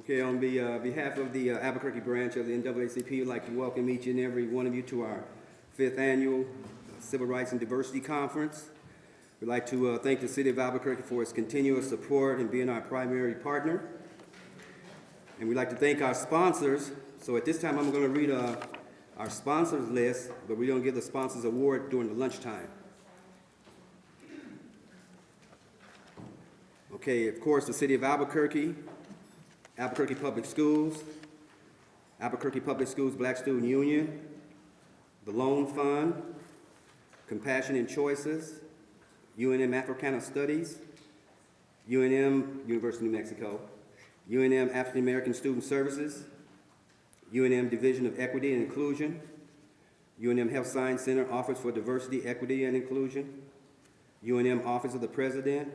Okay, on behalf of the Albuquerque branch of the NAACP, I'd like to welcome each and every one of you to our 5th annual Civil Rights and Diversity Conference. We'd like to thank the City of Albuquerque for its continuous support and being our primary partner. And we'd like to thank our sponsors. So at this time, I'm going to read our sponsors list, but we're going to give the sponsors award during the lunchtime. Okay, of course, the City of Albuquerque, Albuquerque Public Schools, Albuquerque Public Schools Black Student Union, the Loan Fund, Compassion and Choices, UNM Africana Studies, UNM, University of New Mexico, UNM African American Student Services, UNM Division of Equity and Inclusion, UNM Health Science Center Office for Diversity, Equity, and Inclusion, UNM Office of the President,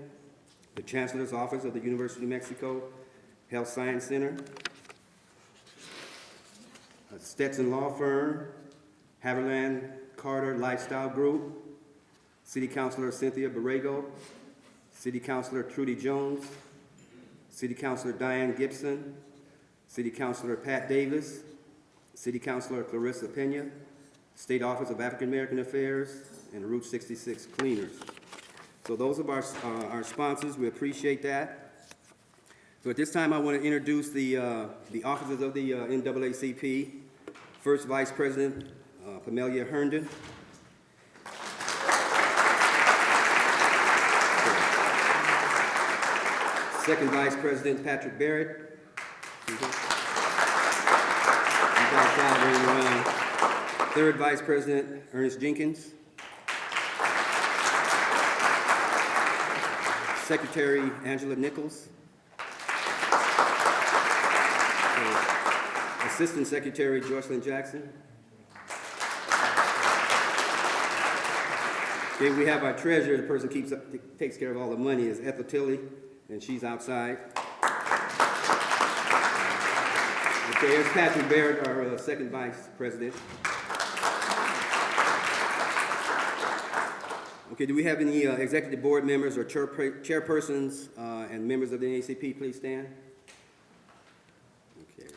the Chancellor's Office of the University of New Mexico Health Science Center, Stetson Law Firm, Haverland Carter Lifestyle Group, City Councilor Cynthia Borrego, City Councilor Trudy Jones, City Councilor Diane Gibson, City Councilor Pat Davis, City Councilor Clarissa Pena, State Office of African American Affairs, and Route 66 Cleaners. So those are our sponsors. We appreciate that. So at this time, I want to introduce the officers of the NAACP. First Vice President Pamelia Herndon. Second Vice President Patrick Barrett. Third Vice President Ernest Jenkins. Secretary Angela Nichols. Assistant Secretary Jocelyn Jackson. Okay, we have our treasurer, the person takes care of all the money, is Ethel Tilley, and she's outside. Okay, here's Patrick Barrett, our second vice president. Okay, do we have any executive board members or chairpersons and members of the NAACP? Please stand. Okay.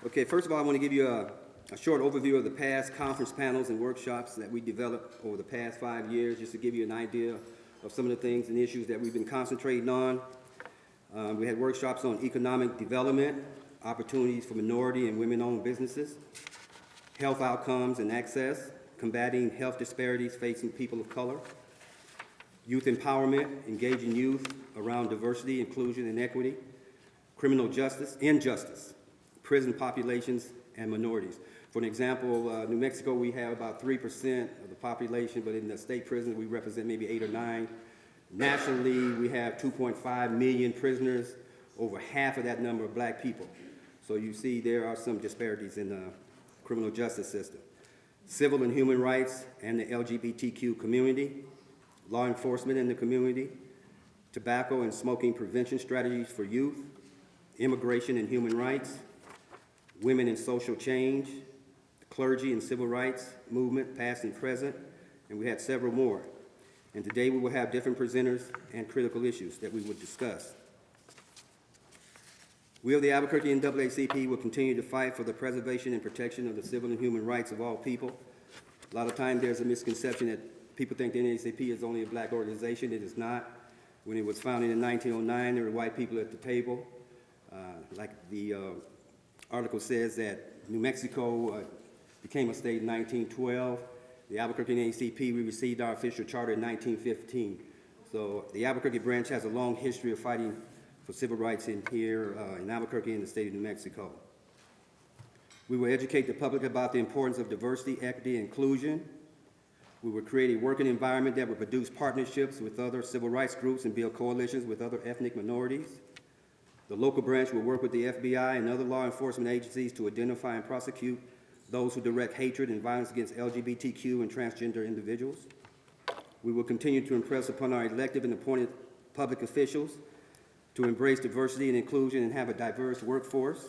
Okay, first of all, I want to give you a short overview of the past conference panels and workshops that we developed over the past 5 years, just to give you an idea of some of the things and issues that we've been concentrating on. We had workshops on economic development, opportunities for minority and women-owned businesses, health outcomes and access, combating health disparities facing people of color, youth empowerment, engaging youth around diversity, inclusion, and equity, criminal justice, injustice, prison populations, and minorities. For an example, New Mexico, we have about 3% of the population, but in the state prisons, we represent maybe 8 or 9. Nationally, we have 2.5 million prisoners, over half of that number are black people. So you see there are some disparities in the criminal justice system. Civil and human rights and the LGBTQ community, law enforcement in the community, tobacco and smoking prevention strategies for youth, immigration and human rights, women and social change, clergy and civil rights movement, past and present, and we had several more. And today we will have different presenters and critical issues that we will discuss. We of the Albuquerque NAACP will continue to fight for the preservation and protection of the civil and human rights of all people. A lot of times there's a misconception that people think the NAACP is only a black organization. It is not. When it was founded in 1909, there were white people at the table. Like the article says that New Mexico became a state in 1912. The Albuquerque NAACP, we received our official charter in 1915. So the Albuquerque branch has a long history of fighting for civil rights in here in Albuquerque and the state of New Mexico. We will educate the public about the importance of diversity, equity, and inclusion. We will create a working environment that will produce partnerships with other civil rights groups and build coalitions with other ethnic minorities. The local branch will work with the FBI and other law enforcement agencies to identify and prosecute those who direct hatred and violence against LGBTQ and transgender individuals. We will continue to impress upon our elected and appointed public officials to embrace diversity and inclusion and have a diverse workforce.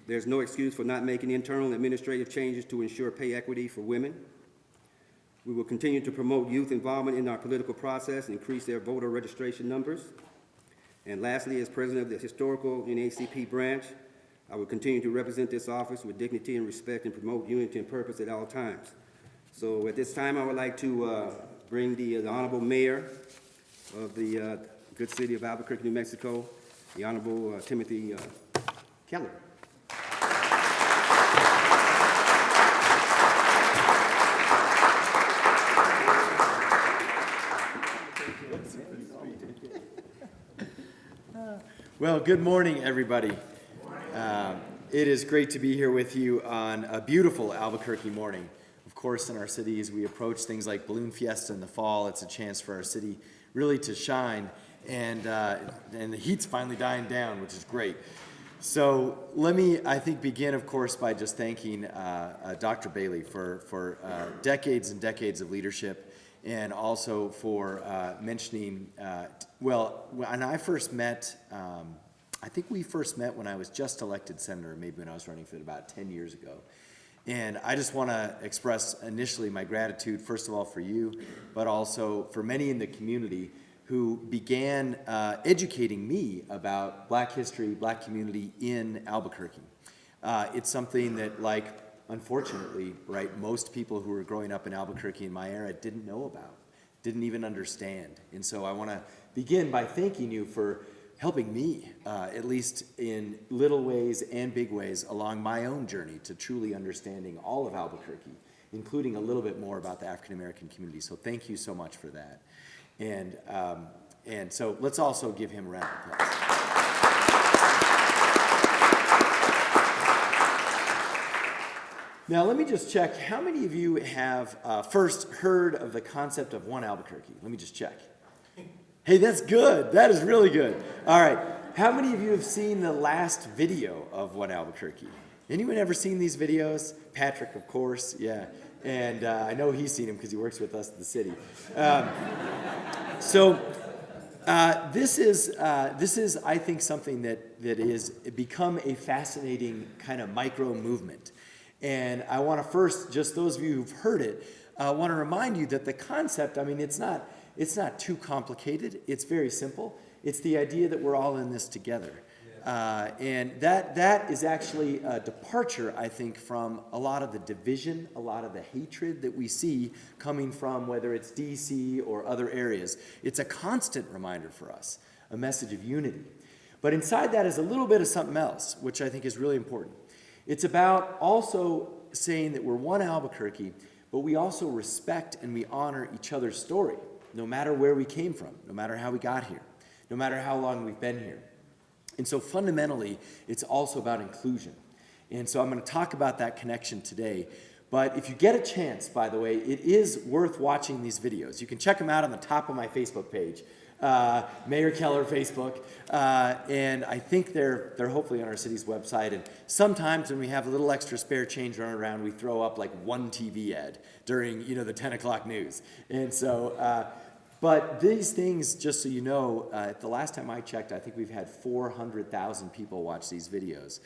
There's no excuse for not making internal and administrative changes to ensure pay equity for women. We will continue to promote youth involvement in our political process and increase their voter registration numbers. And lastly, as president of the historical NAACP branch, I will continue to represent this office with dignity and respect and promote unity and purpose at all times. So at this time, I would like to bring the Honorable Mayor of the good city of Albuquerque, New Mexico, the Honorable Timothy Keller. Well, good morning, everybody. It is great to be here with you on a beautiful Albuquerque morning. Of course, in our city, as we approach things like Balloon Fiesta in the fall, it's a chance for our city really to shine, and the heat's finally dying down, which is great. So let me, I think, begin, of course, by just thanking Dr. Bailey for decades and decades of leadership, and also for mentioning, when I first met, I think we first met when I was just elected senator, maybe when I was running for it about 10 years ago. And I just want to express initially my gratitude, first of all, for you, but also for many in the community who began educating me about Black history, Black community in Albuquerque. It's something that, like, unfortunately, right, most people who were growing up in Albuquerque in my era didn't know about, didn't even understand. And so I want to begin by thanking you for helping me, at least in little ways and big ways, along my own journey to truly understanding all of Albuquerque, including a little bit more about the African American community. So thank you so much for that. And so let's also give him a round of applause. Now, let me just check. How many of you have first heard of the concept of One Albuquerque? Let me just check. Hey, that's good. That is really good. All right. How many of you have seen the last video of One Albuquerque? Anyone ever seen these videos? Patrick, of course. Yeah. And I know he's seen them because he works with us at the city. This is, I think, something that is become a fascinating kind of micro movement. And I want to first, just those of you who've heard it, I want to remind you that the concept, I mean, it's not too complicated. It's very simple. It's the idea that we're all in this together. And that is actually a departure, I think, from a lot of the division, a lot of the hatred that we see coming from whether it's DC or other areas. It's a constant reminder for us, a message of unity. But inside that is a little bit of something else, which I think is really important. It's about also saying that we're one Albuquerque, but we also respect and we honor each other's story, no matter where we came from, no matter how we got here, no matter how long we've been here. And so fundamentally, it's also about inclusion. And so I'm going to talk about that connection today. But if you get a chance, by the way, it is worth watching these videos. You can check them out on the top of my Facebook page, Mayor Keller Facebook. And I think they're hopefully on our city's website. And sometimes when we have a little extra spare change running around, we throw up like one TV ad during, the 10 o'clock news. And so, but these things, just so you know, the last time I checked, I think we've had 400,000 people watch these videos.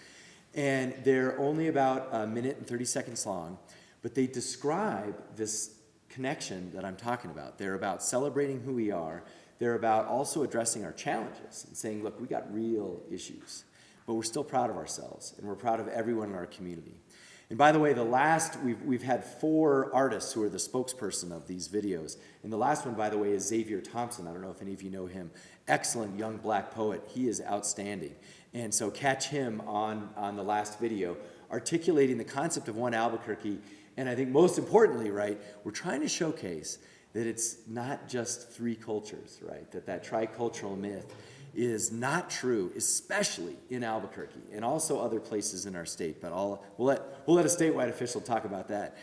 And they're only about a minute and 30 seconds long, but they describe this connection that I'm talking about. They're about celebrating who we are. They're about also addressing our challenges and saying, look, we got real issues, but we're still proud of ourselves, and we're proud of everyone in our community. And by the way, we've had 4 artists who are the spokesperson of these videos. And the last one, by the way, is Xavier Thompson. I don't know if any of you know him. Excellent young Black poet. He is outstanding. And so catch him on the last video, articulating the concept of One Albuquerque. And I think most importantly, right, we're trying to showcase that it's not just 3 cultures, right? That tricultural myth is not true, especially in Albuquerque and also other places in our state. But we'll let a statewide official talk about that.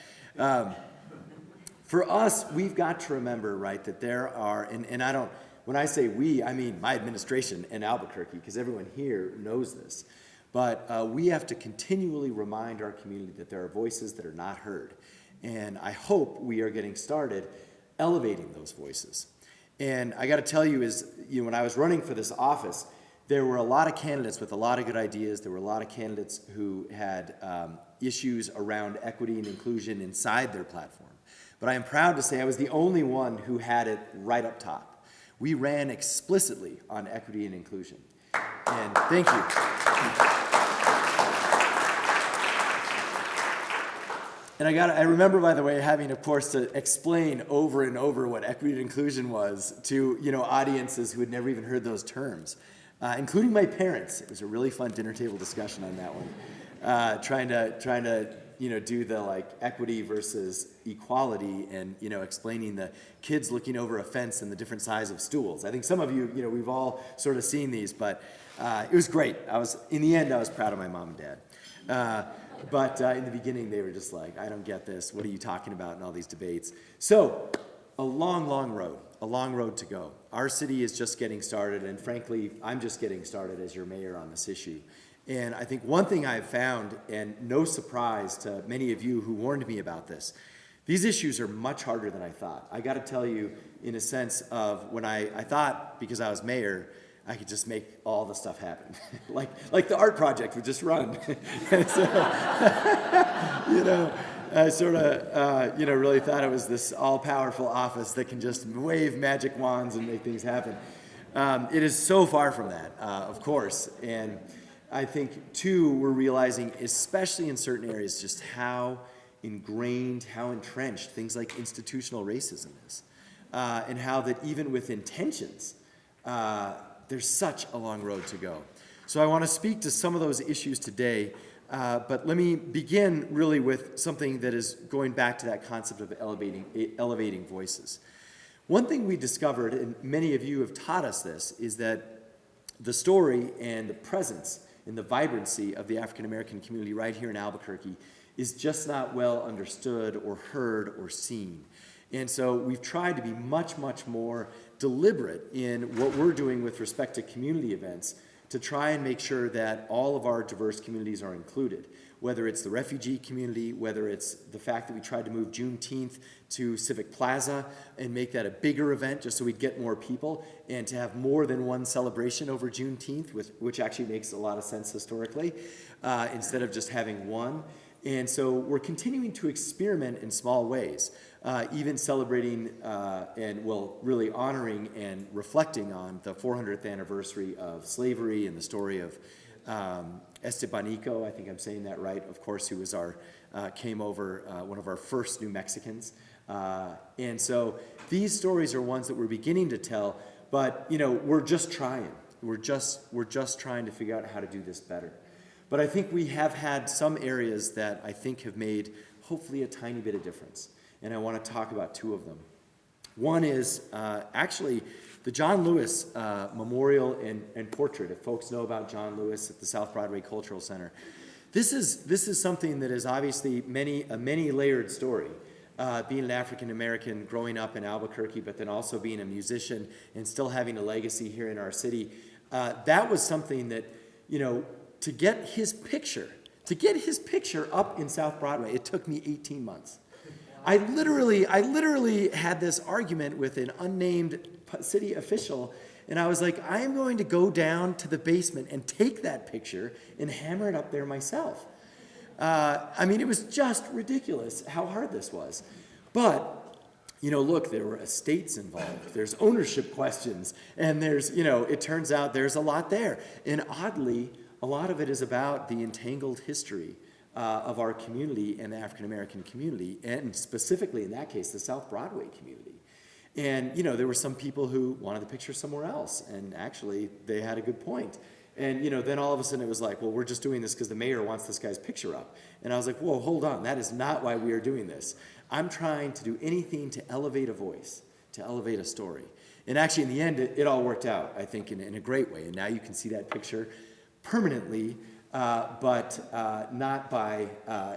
For us, we've got to remember, right, that there are, and I don't, when I say we, I mean my administration in Albuquerque, because everyone here knows this. But we have to continually remind our community that there are voices that are not heard. And I hope we are getting started elevating those voices. And I got to tell you, when I was running for this office, there were a lot of candidates with a lot of good ideas. There were a lot of candidates who had issues around equity and inclusion inside their platform. But I am proud to say I was the only one who had it right up top. We ran explicitly on equity and inclusion. And thank you. And I remember, by the way, having, of course, to explain over and over what equity and inclusion was to, audiences who had never even heard those terms, including my parents. It was a really fun dinner table discussion on that one, trying to do the equity versus equality, and explaining the kids looking over a fence and the different size of stools. I think some of you, we've all sort of seen these, but it was great. In the end, I was proud of my mom and dad. But in the beginning, they were just like, I don't get this. What are you talking about in all these debates? So a long, long road to go. Our city is just getting started, and frankly, I'm just getting started as your mayor on this issue. And I think one thing I've found, and no surprise to many of you who warned me about this, these issues are much harder than I thought. I got to tell you, in a sense of when I thought, because I was mayor, I could just make all the stuff happen. like the art project would just run. And so, I sort of, really thought it was this all-powerful office that can just wave magic wands and make things happen. It is so far from that, of course. And I think, too, we're realizing, especially in certain areas, just how ingrained, how entrenched things like institutional racism is. And how that even with intentions, there's such a long road to go. So I want to speak to some of those issues today, but let me begin really with something that is going back to that concept of elevating voices. One thing we discovered, and many of you have taught us this, is that the story and the presence and the vibrancy of the African American community right here in Albuquerque is just not well understood or heard or seen. And so we've tried to be much, much more deliberate in what we're doing with respect to community events to try and make sure that all of our diverse communities are included, whether it's the refugee community, whether it's the fact that we tried to move Juneteenth to Civic Plaza and make that a bigger event just so we'd get more people, and to have more than one celebration over Juneteenth, which actually makes a lot of sense historically, instead of just having one. And so we're continuing to experiment in small ways, even celebrating really honoring and reflecting on the 400th anniversary of slavery and the story of Estebanico, I think I'm saying that right, of course, who was came over, one of our first New Mexicans. And so these stories are ones that we're beginning to tell, but we're just trying. We're just trying to figure out how to do this better. But I think we have had some areas that I think have made hopefully a tiny bit of difference. And I want to talk about two of them. One is actually the John Lewis Memorial and Portrait. If folks know about John Lewis at the South Broadway Cultural Center, this is something that is obviously a many layered story. Being an African American, growing up in Albuquerque, but then also being a musician and still having a legacy here in our city, that was something that to get his picture up in South Broadway, it took me 18 months. I literally had this argument with an unnamed city official, and I was like, I am going to go down to the basement and take that picture and hammer it up there myself. It was just ridiculous how hard this was. But, look, there were estates involved. There's ownership questions, and there's, it turns out there's a lot there. And oddly, a lot of it is about the entangled history of our community and the African American community, and specifically in that case, the South Broadway community. And, there were some people who wanted the picture somewhere else, and actually they had a good point. And, then all of a sudden it was like, well, we're just doing this because the mayor wants this guy's picture up. And I was like, whoa, hold on, that is not why we are doing this. I'm trying to do anything to elevate a voice, to elevate a story. And actually, in the end, it all worked out, I think, in a great way. And now you can see that picture permanently, but not by,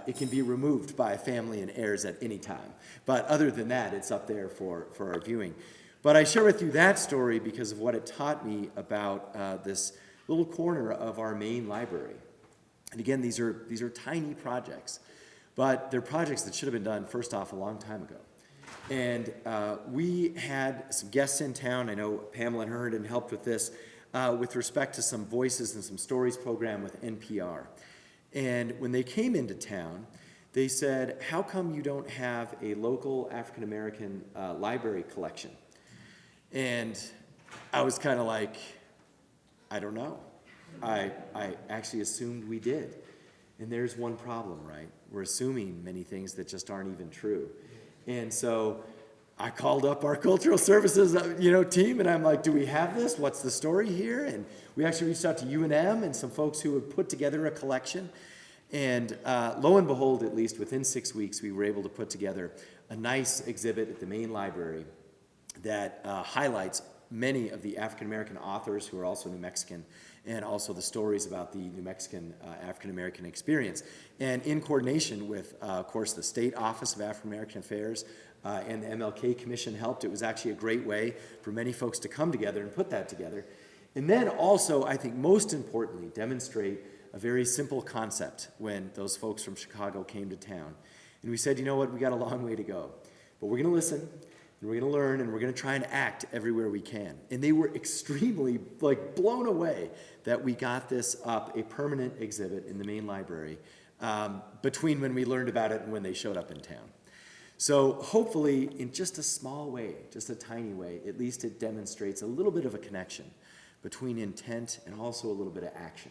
it can be removed by family and heirs at any time. But other than that, it's up there for our viewing. But I share with you that story because of what it taught me about this little corner of our main library. And again, these are tiny projects, but they're projects that should have been done, first off, a long time ago. And we had some guests in town. I know Pamela Herndon helped with this, with respect to some Voices and some Stories program with NPR. And when they came into town, They said, how come you don't have a local African-American library collection? And I was kind of like, I don't know. I actually assumed we did. And there's one problem, right? We're assuming many things that just aren't even true. And so I called up our cultural services, team, and I'm like, do we have this? What's the story here? And we actually reached out to UNM and some folks who had put together a collection. And lo and behold, at least within 6 weeks, we were able to put together a nice exhibit at the main library that highlights many of the African-American authors who are also New Mexican, and also the stories about the New Mexican African-American experience. And in coordination with, of course, the State Office of African-American Affairs and the MLK Commission helped. It was actually a great way for many folks to come together and put that together. And then also, I think most importantly, demonstrate a very simple concept when those folks from Chicago came to town. And we said, you know what, we got a long way to go, but we're gonna listen, and we're gonna learn, and we're gonna try and act everywhere we can. And they were extremely blown away that we got this up, a permanent exhibit in the main library, between when we learned about it and when they showed up in town. So hopefully, in just a small way, just a tiny way, at least it demonstrates a little bit of a connection between intent and also a little bit of action.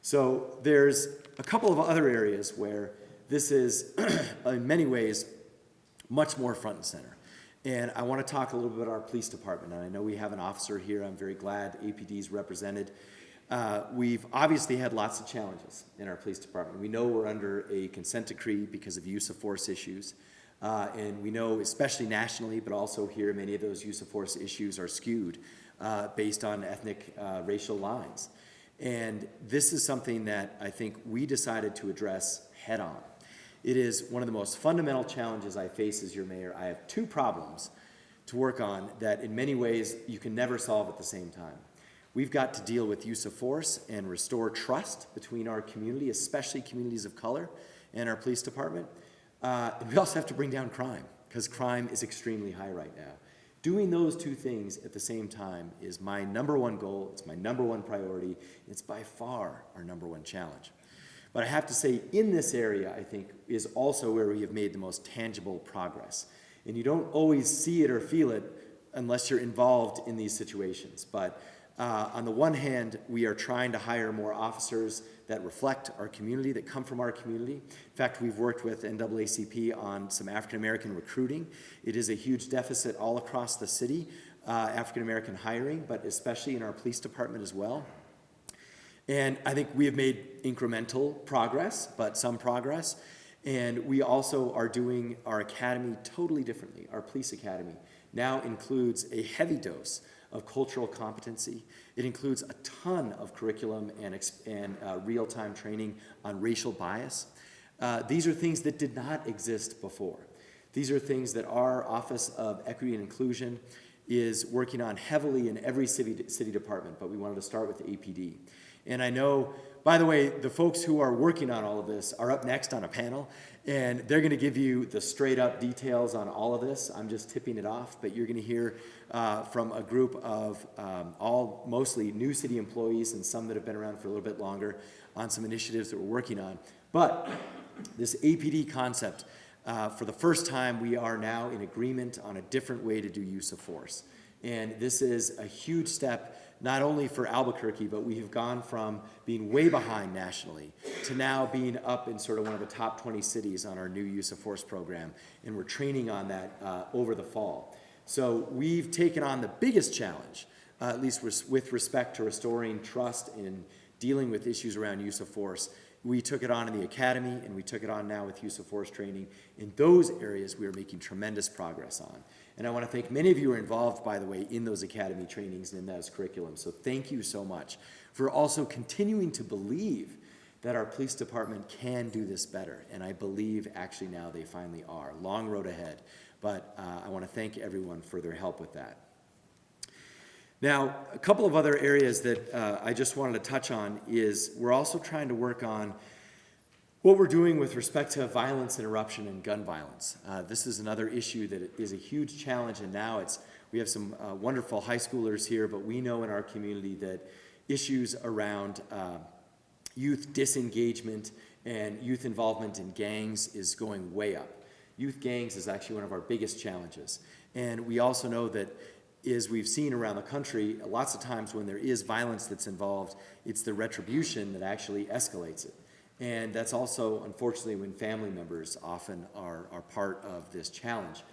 So there's a couple of other areas where this is, in many ways, much more front and center. And I want to talk a little bit about our police department. And I know we have an officer here. I'm very glad APD's represented. We've obviously had lots of challenges in our police department. We know we're under a consent decree because of use of force issues. And we know, especially nationally, but also here, many of those use of force issues are skewed based on ethnic, racial lines. And this is something that I think we decided to address head on. It is one of the most fundamental challenges I face as your mayor. I have two problems to work on that in many ways you can never solve at the same time. We've got to deal with use of force and restore trust between our community, especially communities of color, and our police department. And we also have to bring down crime, because crime is extremely high right now. Doing those two things at the same time is my number one goal, it's my number one priority, it's by far our number one challenge. But I have to say, in this area, I think, is also where we have made the most tangible progress. And you don't always see it or feel it unless you're involved in these situations. But on the one hand, we are trying to hire more officers that reflect our community, that come from our community. In fact, we've worked with NAACP on some African-American recruiting. It is a huge deficit all across the city, African-American hiring, but especially in our police department as well. And I think we have made incremental progress, but some progress. And we also are doing our academy totally differently. Our police academy now includes a heavy dose of cultural competency. It includes a ton of curriculum and real-time training on racial bias. These are things that did not exist before. These are things that our Office of Equity and Inclusion is working on heavily in every city department, but we wanted to start with APD. And I know, by the way, the folks who are working on all of this are up next on a panel, and they're going to give you the straight up details on all of this. I'm just tipping it off, but you're going to hear from a group of all mostly new city employees and some that have been around for a little bit longer on some initiatives that we're working on. But this APD concept, for the first time, we are now in agreement on a different way to do use of force. And this is a huge step, not only for Albuquerque, but we have gone from being way behind nationally to now being up in sort of one of the top 20 cities on our new use of force program. And we're training on that over the fall. So we've taken on the biggest challenge, at least with respect to restoring trust in dealing with issues around use of force. We took it on in the academy, and we took it on now with use of force training. In those areas, we are making tremendous progress on. And I want to thank many of you who are involved, by the way, in those academy trainings and in those curriculums. So thank you so much for also continuing to believe that our police department can do this better. And I believe actually now they finally are. Long road ahead. But I want to thank everyone for their help with that. Now, a couple of other areas that I just wanted to touch on is we're also trying to work on what we're doing with respect to violence interruption and gun violence. This is another issue that is a huge challenge, and now we have some wonderful high schoolers here, but we know in our community that issues around youth disengagement and youth involvement in gangs is going way up. Youth gangs is actually one of our biggest challenges. And we also know that, as we've seen around the country, lots of times when there is violence that's involved, it's the retribution that actually escalates it. And that's also, unfortunately, when family members often are part of this challenge.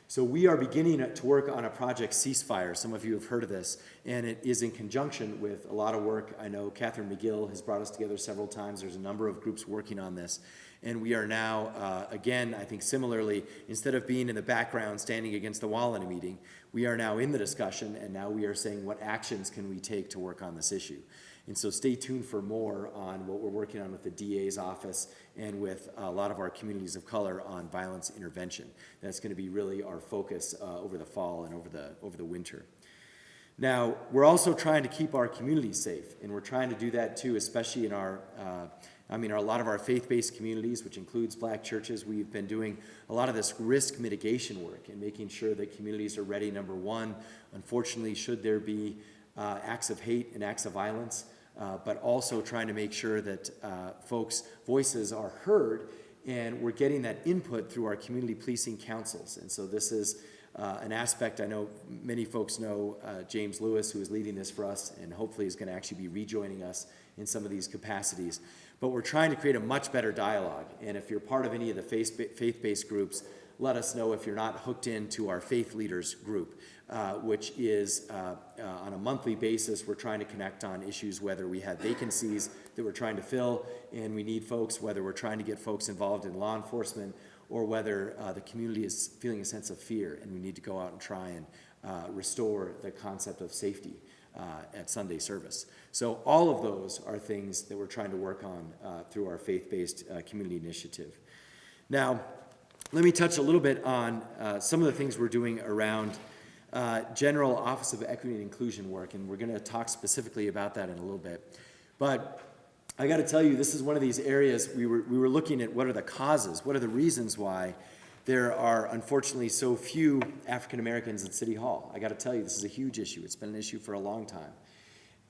So we are beginning to work on a project, Ceasefire. Some of you have heard of this, and it is in conjunction with a lot of work. I know Catherine McGill has brought us together several times. There's a number of groups working on this. And we are now, again, I think similarly, instead of being in the background standing against the wall in a meeting, we are now in the discussion, and now we are saying what actions can we take to work on this issue. And so stay tuned for more on what we're working on with the DA's office and with a lot of our communities of color on violence intervention. That's going to be really our focus over the fall and over the winter. Now, we're also trying to keep our communities safe, and we're trying to do that too, especially in a lot of our faith-based communities, which includes Black churches. We've been doing a lot of this risk mitigation work and making sure that communities are ready, number one. Unfortunately, should there be acts of hate and acts of violence, but also trying to make sure that folks' voices are heard, and we're getting that input through our community policing councils. And so this is an aspect. I know many folks know James Lewis, who is leading this for us, and hopefully is going to actually be rejoining us in some of these capacities. But we're trying to create a much better dialogue, and if you're part of any of the faith-based groups, let us know if you're not hooked into our faith leaders group, which is on a monthly basis. We're trying to connect on issues, whether we have vacancies that we're trying to fill and we need folks, whether we're trying to get folks involved in law enforcement, or whether the community is feeling a sense of fear and we need to go out and try and restore the concept of safety at Sunday service. So all of those are things that we're trying to work on through our faith-based community initiative. Now, let me touch a little bit on some of the things we're doing around general Office of Equity and Inclusion work, and we're going to talk specifically about that in a little bit. But I got to tell you, this is one of these areas we were looking at. What are the causes? What are the reasons why there are, unfortunately, so few African Americans in City Hall? I got to tell you, this is a huge issue. It's been an issue for a long time.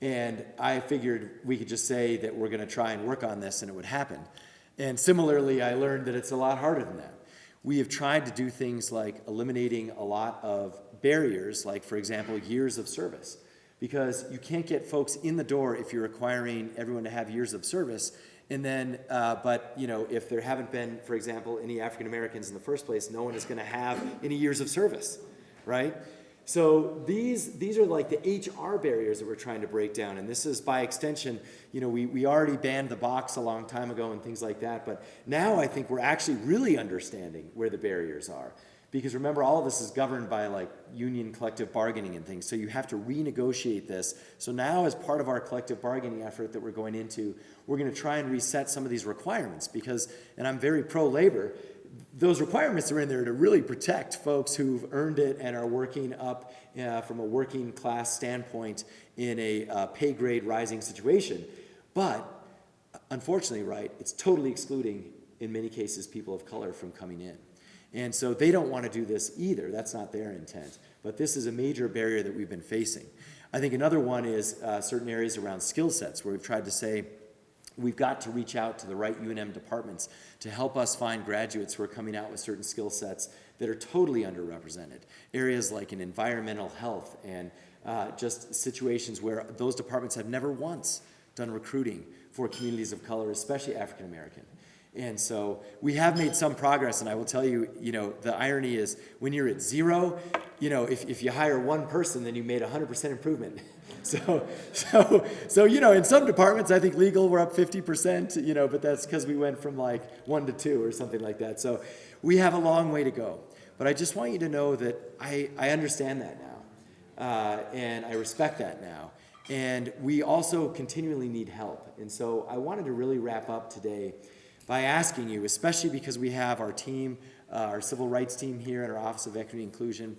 And I figured we could just say that we're going to try and work on this and it would happen. And similarly, I learned that it's a lot harder than that. We have tried to do things like eliminating a lot of barriers, like, for example, years of service, because you can't get folks in the door if you're requiring everyone to have years of service. And then, but, if there haven't been, for example, any African Americans in the first place, no one is going to have any years of service, right? So these are like the HR barriers that we're trying to break down. And this is, by extension, we already banned the box a long time ago and things like that. But now I think we're actually really understanding where the barriers are. Because remember, all of this is governed by like union collective bargaining and things. So you have to renegotiate this. So now, as part of our collective bargaining effort that we're going into, we're going to try and reset some of these requirements because, and I'm very pro-labor, those requirements are in there to really protect folks who've earned it and are working up from a working class standpoint in a pay grade rising situation. But unfortunately, right, it's totally excluding, in many cases, people of color from coming in. And so they don't want to do this either. That's not their intent. But this is a major barrier that we've been facing. I think another one is certain areas around skill sets, where we've tried to say we've got to reach out to the right UNM departments to help us find graduates who are coming out with certain skill sets that are totally underrepresented. Areas like in environmental health and just situations where those departments have never once done recruiting for communities of color, especially African American. And so we have made some progress, and I will tell you, the irony is when you're at zero, if you hire one person, then you made 100% improvement. So in some departments, I think legal, we're up 50%, but that's because we went from like 1 to 2 or something like that. So we have a long way to go. But I just want you to know that I understand that now, and I respect that now. And we also continually need help. And so I wanted to really wrap up today by asking you, especially because we have our team, our civil rights team here at our Office of Equity and Inclusion,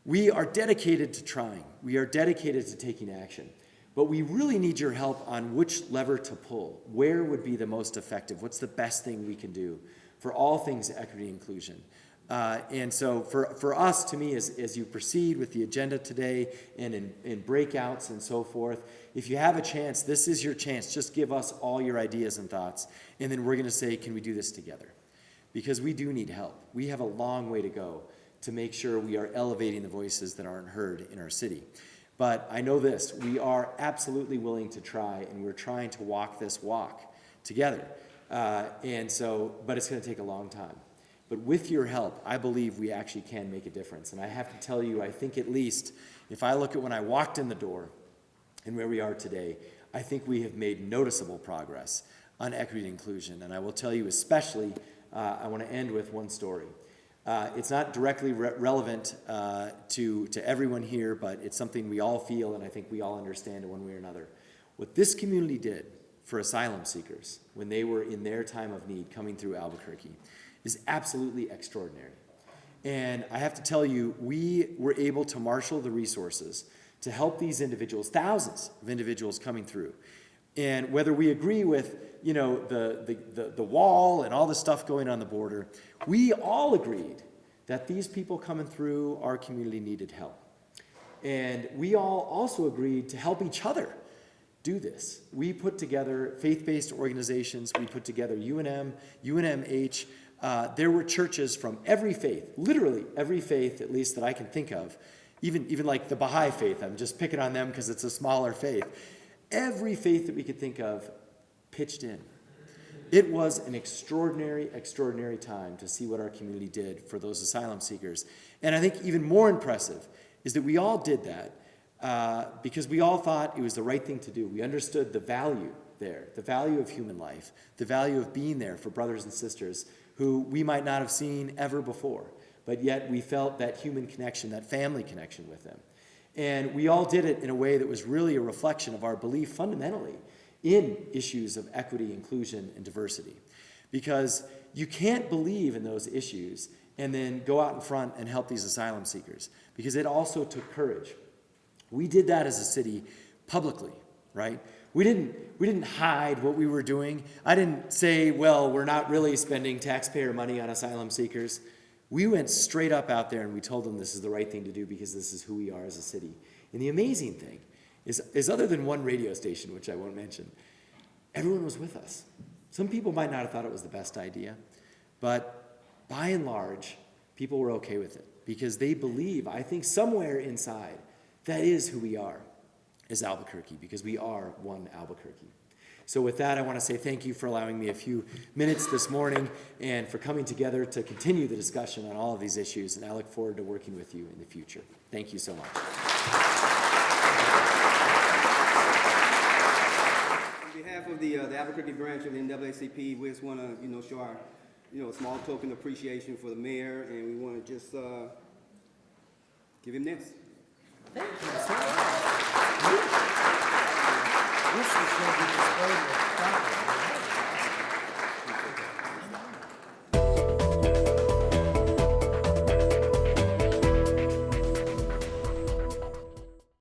we are dedicated to trying. We are dedicated to taking action. But we really need your help on which lever to pull. Where would be the most effective? What's the best thing we can do for all things equity and inclusion? And so for us, to me, as you proceed with the agenda today and in breakouts and so forth, if you have a chance, this is your chance. Just give us all your ideas and thoughts, and then we're going to say, can we do this together? Because we do need help. We have a long way to go to make sure we are elevating the voices that aren't heard in our city. But I know this, we are absolutely willing to try, and we're trying to walk this walk together. But it's going to take a long time. But with your help, I believe we actually can make a difference. And I have to tell you, I think at least, if I look at when I walked in the door and where we are today, I think we have made noticeable progress on equity and inclusion. And I will tell you especially, I want to end with one story. It's not directly relevant to everyone here, but it's something we all feel, and I think we all understand in one way or another. What this community did for asylum seekers when they were in their time of need coming through Albuquerque is absolutely extraordinary. And I have to tell you, we were able to marshal the resources to help these individuals, thousands of individuals coming through. And whether we agree with, the wall and all the stuff going on the border, we all agreed that these people coming through our community needed help. And we all also agreed to help each other do this. We put together faith-based organizations. We put together UNM, UNMH. There were churches from every faith, literally every faith, at least that I can think of, even like the Baha'i faith. I'm just picking on them because it's a smaller faith. Every faith that we could think of pitched in. It was an extraordinary, extraordinary time to see what our community did for those asylum seekers. And I think even more impressive is that we all did that because we all thought it was the right thing to do. We understood the value there, the value of human life, the value of being there for brothers and sisters who we might not have seen ever before, but yet we felt that human connection, that family connection with them. And we all did it in a way that was really a reflection of our belief fundamentally in issues of equity, inclusion, and diversity. Because you can't believe in those issues and then go out in front and help these asylum seekers, because it also took courage. We did that as a city publicly, right? We didn't hide what we were doing. I didn't say, well, we're not really spending taxpayer money on asylum seekers. We went straight up out there and we told them this is the right thing to do because this is who we are as a city. And the amazing thing is other than one radio station, which I won't mention, everyone was with us. Some people might not have thought it was the best idea, but by and large, people were okay with it because they believe, I think somewhere inside, that is who we are as Albuquerque, because we are one Albuquerque. So with that, I want to say thank you for allowing me a few minutes this morning and for coming together to continue the discussion on all of these issues, and I look forward to working with you in the future. Thank you so much. On behalf of the Albuquerque branch of the NAACP, we just want to, show our, small token of appreciation for the mayor, and we want to just give him this. Thank you so